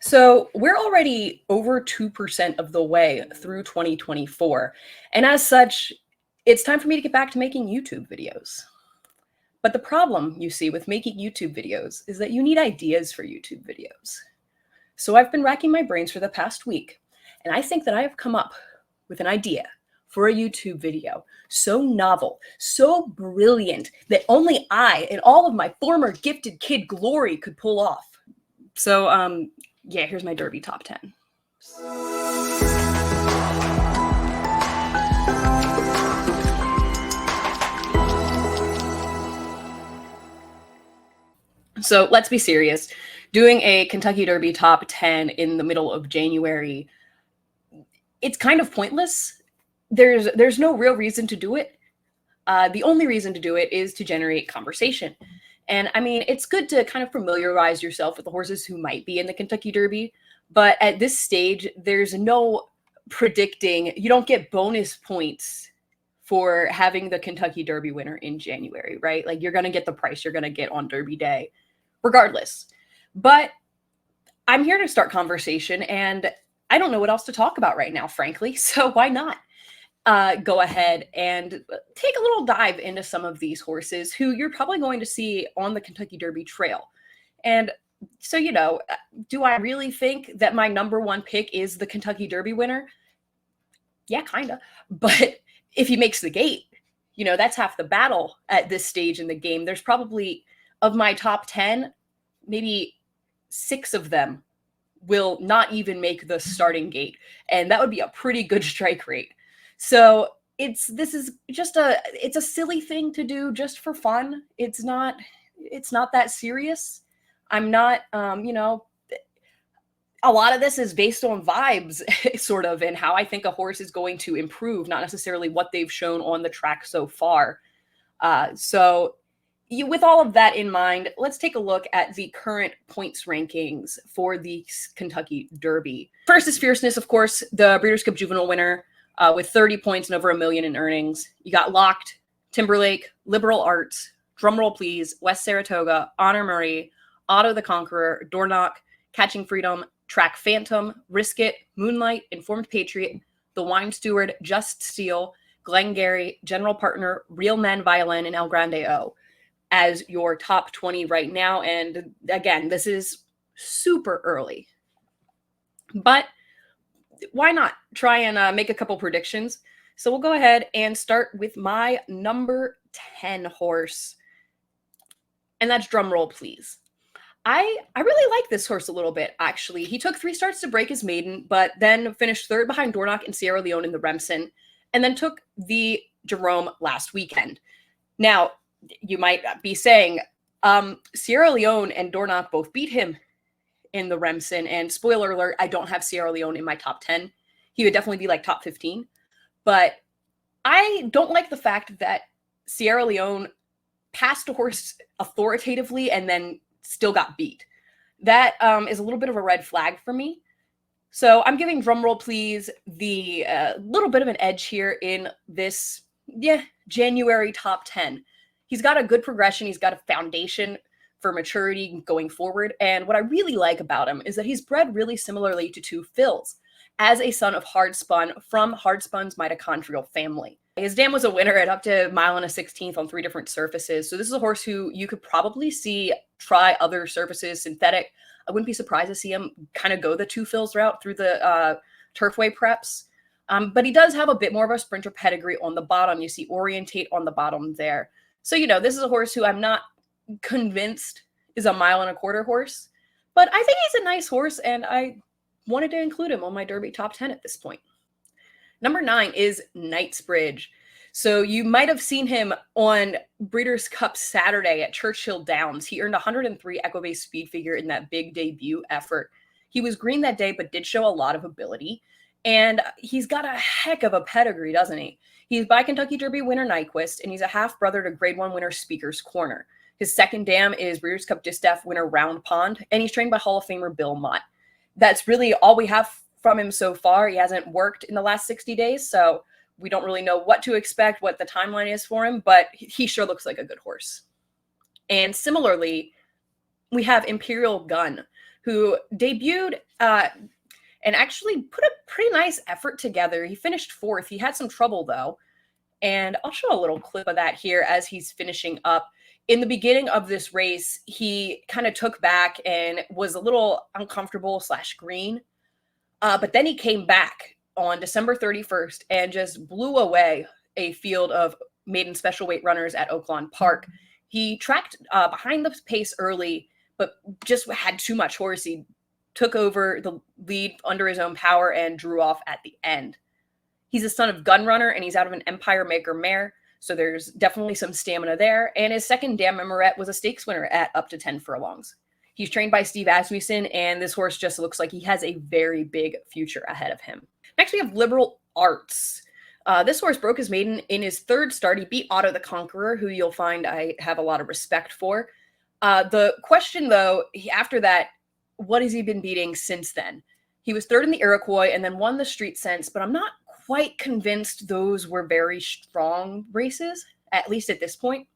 So we're already over 2% of the way through 2024. And as such, it's time for me to get back to making YouTube videos. But the problem, you see, with making YouTube videos is that you need ideas for YouTube videos. So I've been racking my brains for the past week, and I think that I have come up with an idea for a YouTube video so novel, so brilliant that only I and all of my former gifted kid glory could pull off. So, yeah, here's my Derby top 10. So let's be serious. Doing a Kentucky Derby top 10 in the middle of January, it's kind of pointless. There's no real reason to do it. The only reason to do it is to generate conversation. And I mean, it's good to kind of familiarize yourself with the horses who might be in the Kentucky Derby. But at this stage, there's no predicting. You don't get bonus points for having the Kentucky Derby winner in January, right? Like you're going to get the price you're going to get on Derby Day regardless. But I'm here to start conversation, and I don't know what else to talk about right now, frankly. So why not go ahead and take a little dive into some of these horses who you're probably going to see on the Kentucky Derby trail. And so, do I really think that my number one pick is the Kentucky Derby winner? Yeah, kind of. But if he makes the gate, that's half the battle at this stage in the game. There's probably, of my top 10, maybe 6 of them will not even make the starting gate. And that would be a pretty good strike rate. So it's a silly thing to do just for fun. It's not that serious. I'm not, a lot of this is based on vibes, sort of, and how I think a horse is going to improve, not necessarily what they've shown on the track so far. With all of that in mind, let's take a look at the current points rankings for the Kentucky Derby. First is Fierceness, of course, the Breeders' Cup Juvenile winner, with 30 points and over $1 million in earnings. You got Locked, Timberlake, Liberal Arts, Drumroll Please, West Saratoga, Honor Marie, Otto the Conqueror, Dorno, Catching Freedom, Track Phantom, Risk It, Moonlight, Informed Patriot, The Wine Steward, Just Steel, Glengarry, General Partner, Real Men Violin, and El Grande O as your top 20 right now. And again, this is super early, but why not try and make a couple predictions? So we'll go ahead and start with my number 10 horse, and that's Drumroll Please. I really like this horse a little bit, actually. He took 3 starts to break his maiden, but then finished 3rd behind Dornock and Sierra Leone in the Remsen, and then took the Jerome last weekend. Now, you might be saying, Sierra Leone and Dornock both beat him in the Remsen, and spoiler alert, I don't have Sierra Leone in my top 10. He would definitely be like top 15. But I don't like the fact that Sierra Leone passed a horse authoritatively and then still got beat. That is a little bit of a red flag for me. So I'm giving Drumroll Please the little bit of an edge here in this January top 10. He's got a good progression. He's got a foundation for maturity going forward. And what I really like about him is that he's bred really similarly to 2 Phils, as a son of Hardspun from Hardspun's mitochondrial family. His dam was a winner at up to 1.1 on 3 different surfaces. So this is a horse who you could probably see try other surfaces, synthetic. I wouldn't be surprised to see him kind of go the 2 Phils route through the Turfway preps. But he does have a bit more of a sprinter pedigree on the bottom. You see Orientate on the bottom there. So, this is a horse who I'm not convinced is a 1.25 mile horse, but I think he's a nice horse, and I wanted to include him on my Derby top 10 at this point. Number 9 is Knightsbridge. So you might have seen him on Breeders' Cup Saturday at Churchill Downs. He earned 103 Equibase speed figure in that big debut effort. He was green that day, but did show a lot of ability. And he's got a heck of a pedigree, doesn't he? He's by Kentucky Derby winner Nyquist, and he's a half-brother to Grade 1 winner Speaker's Corner. His second dam is Breeders' Cup Distaff winner Round Pond, and he's trained by Hall of Famer Bill Mott. That's really all we have from him so far. He hasn't worked in the last 60 days, so we don't really know what to expect, what the timeline is for him, but he sure looks like a good horse. And similarly, we have Imperial Gun, who debuted and actually put a pretty nice effort together. He finished 4th. He had some trouble though. And I'll show a little clip of that here as he's finishing up. In the beginning of this race, he kind of took back and was a little uncomfortable / green. But then he came back on December 31st and just blew away a field of maiden special weight runners at Oaklawn Park. He tracked behind the pace early, but just had too much horse. He took over the lead under his own power and drew off at the end. He's a son of gun runner, and he's out of an Empire Maker mare, so there's definitely some stamina there. And his second dam Memorette was a stakes winner at up to 10 furlongs. He's trained by Steve Asmussen, and this horse just looks like he has a very big future ahead of him. Next, we have Liberal Arts. This horse broke his maiden in his 3rd start. He beat Otto the Conqueror, who you'll find I have a lot of respect for. The question, though, after that, what has he been beating since then? He was 3rd in the Iroquois and then won the Street Sense, but I'm not quite convinced those were very strong races, at least at this point.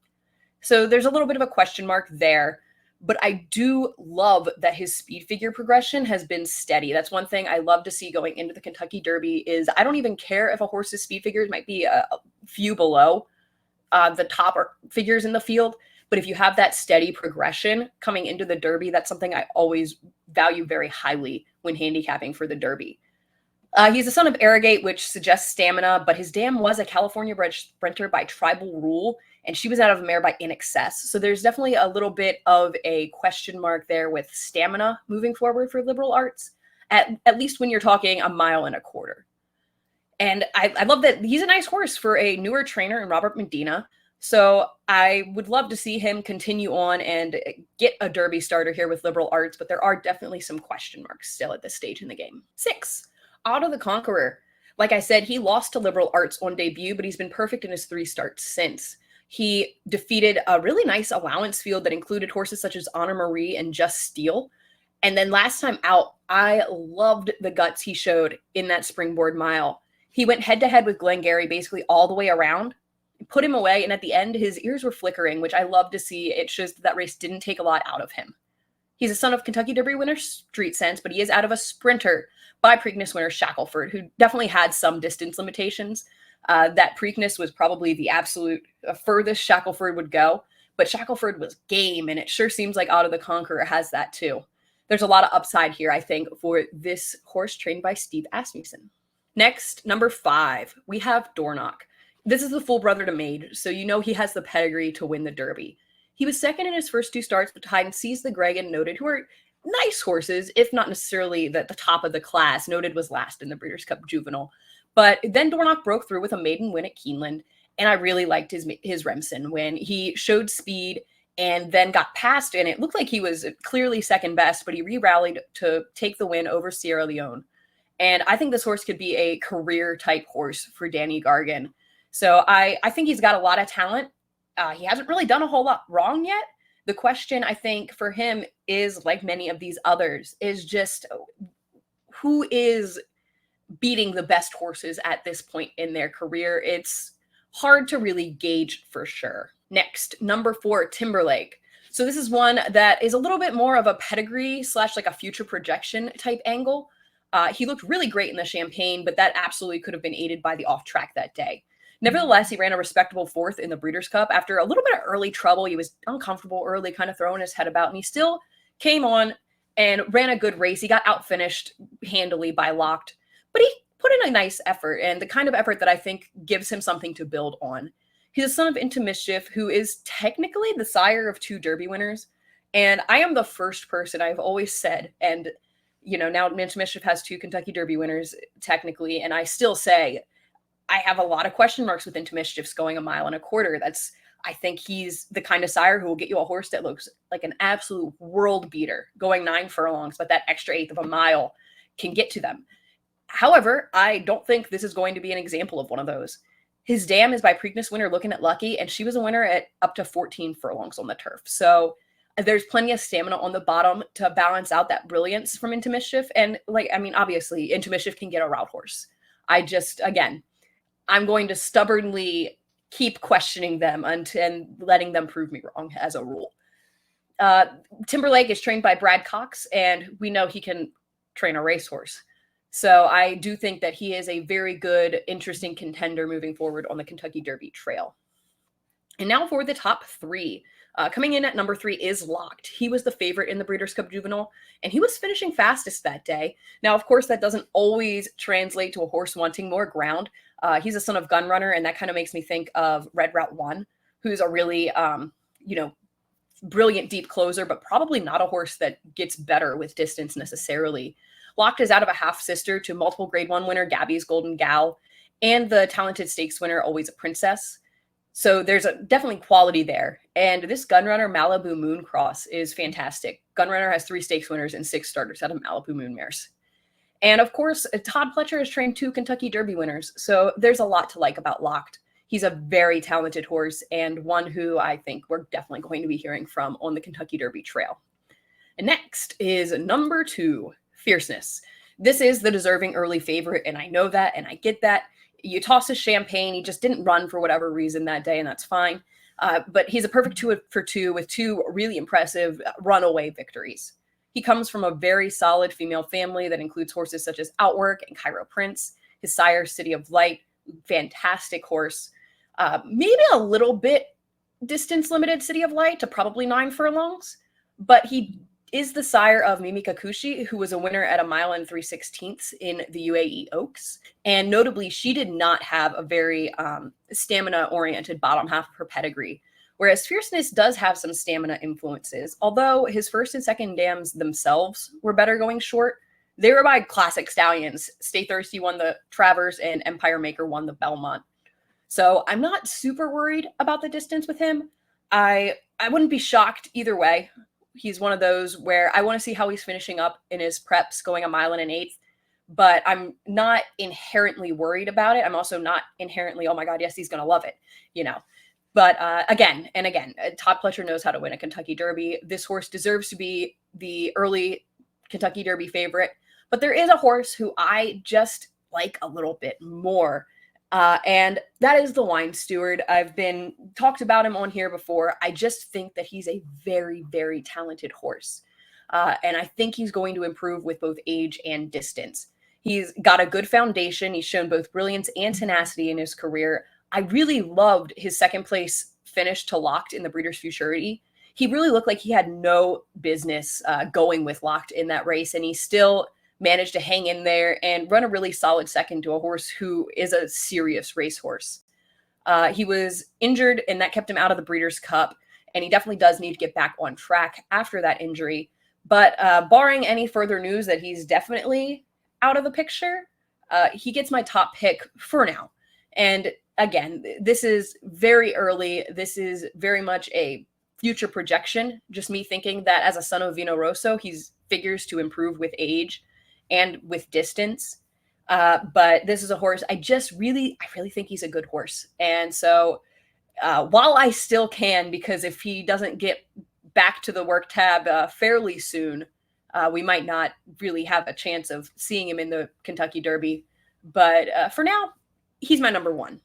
So there's a little bit of a question mark there. But I do love that his speed figure progression has been steady. That's one thing I love to see going into the Kentucky Derby is I don't even care if a horse's speed figures might be a few below the top figures in the field. But if you have that steady progression coming into the Derby, that's something I always value very highly when handicapping for the Derby. He's a son of Arrogate, which suggests stamina, but his dam was a California-bred sprinter by Tribal Rule, and she was out of a mare by In Excess. So there's definitely a little bit of a question mark there with stamina moving forward for Liberal Arts, at least when you're talking 1.25 miles. And I love that he's a nice horse for a newer trainer in Robert Medina. So I would love to see him continue on and get a Derby starter here with Liberal Arts, but there are definitely some question marks still at this stage in the game. 6. Otto the Conqueror. Like I said, he lost to Liberal Arts on debut, but he's been perfect in his 3 starts since. He defeated a really nice allowance field that included horses such as Honor Marie and Just Steel. And then last time out, I loved the guts he showed in that Springboard Mile. He went head-to-head with Glengarry basically all the way around, put him away, and at the end, his ears were flickering, which I love to see. It shows that race didn't take a lot out of him. He's a son of Kentucky Derby winner Street Sense, but he is out of a sprinter by Preakness winner Shackelford, who definitely had some distance limitations. That Preakness was probably the absolute furthest Shackelford would go, but Shackelford was game, and it sure seems like Otto the Conqueror has that too. There's a lot of upside here, I think, for this horse trained by Steve Asmussen. Next, number 5, we have Dorno. This is the full brother to Mage, so you know he has the pedigree to win the Derby. He was second in his first 2 starts behind Seize the Greg and Noted, who are nice horses, if not necessarily the top of the class. Noted was last in the Breeders' Cup Juvenile. But then Dorno broke through with a maiden win at Keeneland, and I really liked his Remsen when he showed speed and then got past, and it looked like he was clearly second best, but he re-rallied to take the win over Sierra Leone. And I think this horse could be a career-type horse for Danny Gargan. So I think he's got a lot of talent. He hasn't really done a whole lot wrong yet. The question, I think, for him is, like many of these others, is just who is beating the best horses at this point in their career. It's hard to really gauge for sure. Next, number 4, Timberlake. So this is one that is a little bit more of a pedigree / like a future projection type angle. He looked really great in the Champagne, but that absolutely could have been aided by the off track that day. Nevertheless, he ran a respectable 4th in the Breeders' Cup. After a little bit of early trouble, he was uncomfortable early, kind of throwing his head about, and he still came on and ran a good race. He got outfinished handily by Locked, but he put in a nice effort, and the kind of effort that I think gives him something to build on. He's a son of Into Mischief, who is technically the sire of 2 Derby winners, and I am the first person I've always said, and you know, now Into Mischief has 2 Kentucky Derby winners technically, and I still say I have a lot of question marks with Into Mischief's going 1.25 miles. I think he's the kind of sire who will get you a horse that looks like an absolute world beater, going 9 furlongs, but that extra 1/8 of a mile can get to them. However, I don't think this is going to be an example of one of those. His dam is by Preakness winner Looking at Lucky, and she was a winner at up to 14 furlongs on the turf. So there's plenty of stamina on the bottom to balance out that brilliance from Into Mischief. And obviously, Into Mischief can get a route horse. I'm going to stubbornly keep questioning them and letting them prove me wrong as a rule. Uh, Timberlake is trained by Brad Cox, and we know he can train a racehorse. So I do think that he is a very good, interesting contender moving forward on the Kentucky Derby trail. And now for the top three. Coming in at number 3 is Locked. He was the favorite in the Breeders' Cup Juvenile, and he was finishing fastest that day. Now, of course, that doesn't always translate to a horse wanting more ground. He's a son of gun runner, and that kind of makes me think of Red Route 1, who's a really, brilliant deep closer, but probably not a horse that gets better with distance necessarily. Locked is out of a half sister to multiple Grade 1 winner Gabby's Golden Gal and the talented stakes winner Always a Princess. So there's definitely quality there. And this Gunrunner Malibu Moon Cross is fantastic. Gunrunner has 3 stakes winners and 6 starters out of Malibu Moon mares. And of course, Todd Pletcher has trained 2 Kentucky Derby winners. So there's a lot to like about Locked. He's a very talented horse and one who I think we're definitely going to be hearing from on the Kentucky Derby trail. And next is number 2, Fierceness. This is the deserving early favorite, and I know that, and I get that. You toss his Champagne. He just didn't run for whatever reason that day, and that's fine. But he's a perfect 2 for 2 with 2 really impressive runaway victories. He comes from a very solid female family that includes horses such as Outwork and Cairo Prince. His sire, City of Light, fantastic horse. Maybe a little bit distance limited, City of Light, to probably 9 furlongs. But he is the sire of Mimi Kakushi, who was a winner at 1 mile and 3/16 in the UAE Oaks. And notably, she did not have a very stamina-oriented bottom half of her pedigree, whereas Fierceness does have some stamina influences. Although his first and second dams themselves were better going short, they were by classic stallions. Stay Thirsty won the Travers and Empire Maker won the Belmont. So I'm not super worried about the distance with him. I wouldn't be shocked either way. He's one of those where I want to see how he's finishing up in his preps going 1 mile and 1/8, but I'm not inherently worried about it. I'm also not inherently, oh my God, yes, he's going to love it, But again, Todd Pletcher knows how to win a Kentucky Derby. This horse deserves to be the early Kentucky Derby favorite, but there is a horse who I just like a little bit more. And that is the Wine Steward. I've been talked about him on here before. I just think that he's a very, very talented horse. And I think he's going to improve with both age and distance. He's got a good foundation. He's shown both brilliance and tenacity in his career. I really loved his second place finish to Locked in the Breeders' Futurity. He really looked like he had no business going with Locked in that race, and he still managed to hang in there and run a really solid second to a horse who is a serious racehorse. He was injured, and that kept him out of the Breeders' Cup, and he definitely does need to get back on track after that injury. But barring any further news that he's definitely out of the picture, he gets my top pick for now. And again, this is very early. This is very much a future projection, just me thinking that as a son of Vino Rosso, he's figures to improve with age and with distance. But this is a horse I really think he's a good horse. And so while I still can, because if he doesn't get back to the work tab fairly soon, we might not really have a chance of seeing him in the Kentucky Derby. But for now, he's my number 1.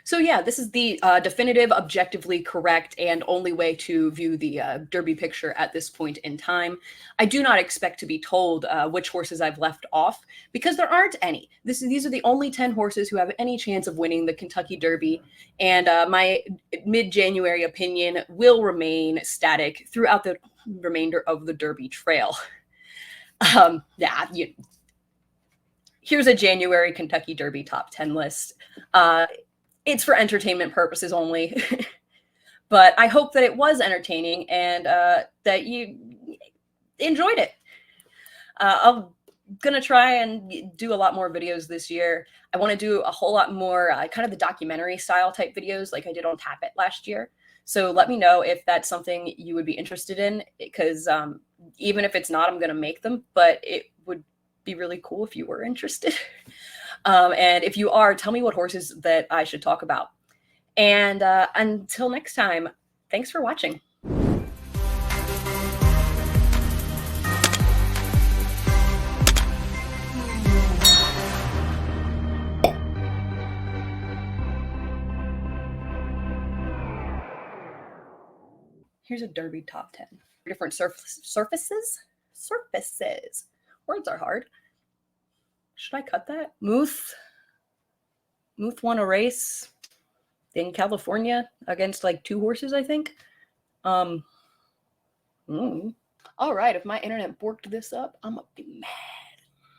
So yeah, this is the definitive, objectively correct, and only way to view the Derby picture at this point in time. I do not expect to be told which horses I've left off, because there aren't any. These are the only 10 horses who have any chance of winning the Kentucky Derby, and my mid-January opinion will remain static throughout the remainder of the Derby trail. Here's a January Kentucky Derby top 10 list. It's for entertainment purposes only, but I hope that it was entertaining and that you enjoyed it. I'm going to try and do a lot more videos this year. I want to do a whole lot more kind of the documentary style type videos like I did on Tap It last year. So let me know if that's something you would be interested in, because even if it's not, I'm going to make them, but it would be really cool if you were interested. And if you are, tell me what horses that I should talk about. And until next time, thanks for watching. Here's Here's a Derby top 10. Different surfaces. Words are hard. Should I cut that? Muth won a race in California against like 2 horses, I think. All right, if my internet borked this up, I'm gonna be mad.